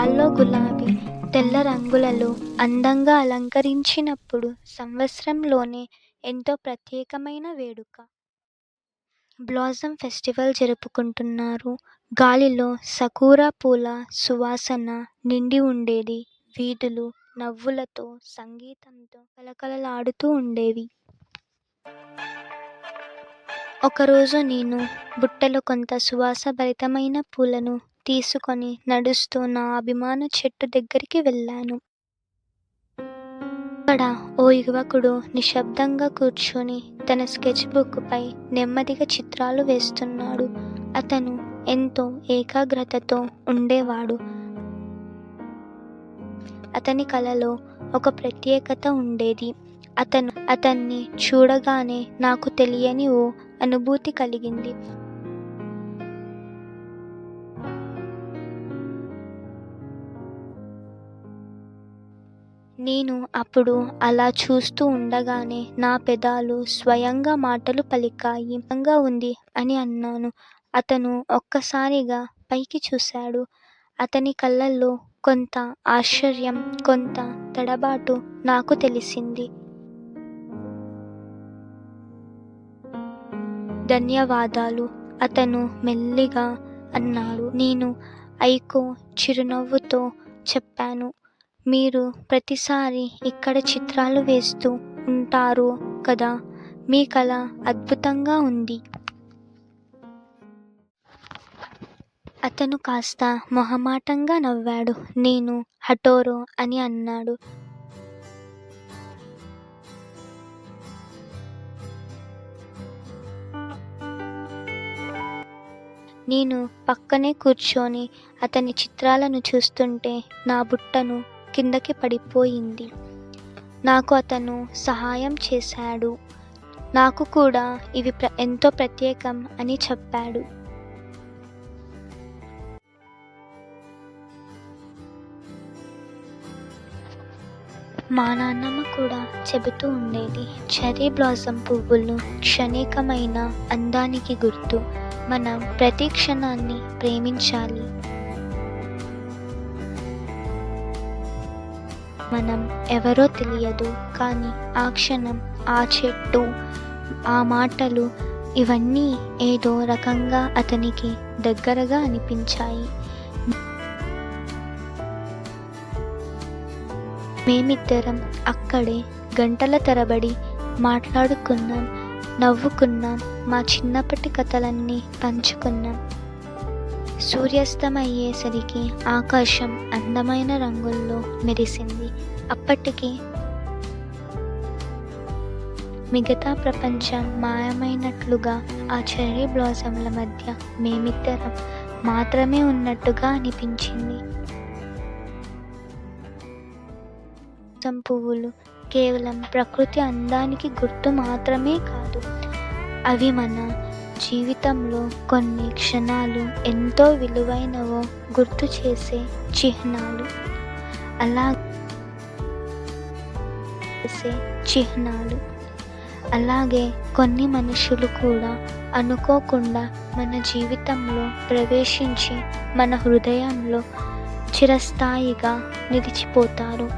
గాల్లో గులాబీ తెల్ల రంగులలో అందంగా అలంకరించినప్పుడు సంవత్సరంలోనే ఎంతో ప్రత్యేకమైన వేడుక. బ్లాసమ్ ఫెస్టివల్ జరుపుకుంటున్నారు. గాలిలో సకూరా పూల సువాసన నిండి ఉండేది. వీధులు నవ్వులతో, సంగీతంతో కలకలలాడుతూ ఉండేవి. ఒకరోజు నేను బుట్టలో కొంత సువాసభరితమైన పూలను తీసుకొని నడుస్తూ నా అభిమాన చెట్టు దగ్గరికి వెళ్ళాను. అక్కడ ఓ యువకుడు నిశ్శబ్దంగా కూర్చొని తన స్కెచ్ బుక్పై నెమ్మదిగా చిత్రాలు వేస్తున్నాడు. అతను ఎంతో ఏకాగ్రతతో ఉండేవాడు. అతని కళలో ఒక ప్రత్యేకత ఉండేది. అతన్ని చూడగానే నాకు తెలియని ఓ అనుభూతి కలిగింది. నేను అప్పుడు అలా చూస్తూ ఉండగానే నా పెదాలు స్వయంగా మాటలు పలికాయి. అందంగా ఉంది అని అన్నాను. అతను ఒక్కసారిగా పైకి చూశాడు. అతని కళ్ళల్లో కొంత ఆశ్చర్యం, కొంత తడబాటు నాకు తెలిసింది. ధన్యవాదాలు, అతను మెల్లిగా అన్నాడు. నేను ఐకో చిరునవ్వుతో చెప్పాను. మీరు ప్రతిసారి ఇక్కడ చిత్రాలు వేస్తూ ఉంటారు కదా, మీ కళ అద్భుతంగా ఉంది. అతను కాస్త మొహమాటంగా నవ్వాడు. నేను హఠోరో అని అన్నాడు. నేను పక్కనే కూర్చొని అతని చిత్రాలను చూస్తుంటే నా బుట్టను కిందకి పడిపోయింది. నాకు అతను సహాయం చేశాడు. నాకు కూడా ఇవి ఎంతో ప్రత్యేకం అని చెప్పాడు. మా నాన్నమ్మ కూడా చెబుతూ ఉండేది, చెర్రీ బ్లాసమ్ పువ్వులు క్షణికమైన అందానికి గుర్తు. మనం ప్రతి క్షణాన్ని ప్రేమించాలి. మనం ఎవరో తెలియదు, కానీ ఆ క్షణం, ఆ చెట్టు, ఆ మాటలు ఇవన్నీ ఏదో రకంగా అతనికి దగ్గరగా అనిపించాయి. మేమిద్దరం అక్కడే గంటల తరబడి మాట్లాడుకున్నాం, నవ్వుకున్నాం, మా చిన్నప్పటి కథలన్నీ పంచుకున్నాం. సూర్యాస్తమయ్యేసరికి ఆకాశం అందమైన రంగుల్లో మెరిసింది. అప్పటికి మిగతా ప్రపంచం మాయమైనట్లుగా ఆ చెర్రీ బ్లాసమ్ల మధ్య మేమిద్దరం మాత్రమే ఉన్నట్టుగా అనిపించింది. పువ్వులు కేవలం ప్రకృతి అందానికి గుర్తు మాత్రమే కాదు, అవి మన జీవితంలో కొన్ని క్షణాలు ఎంతో విలువైనవో గుర్తు చేసే చిహ్నాలు. అలాగే కొన్ని మనుషులు కూడా అనుకోకుండా మన జీవితంలో ప్రవేశించి మన హృదయంలో చిరస్థాయిగా నిలిచిపోతారు.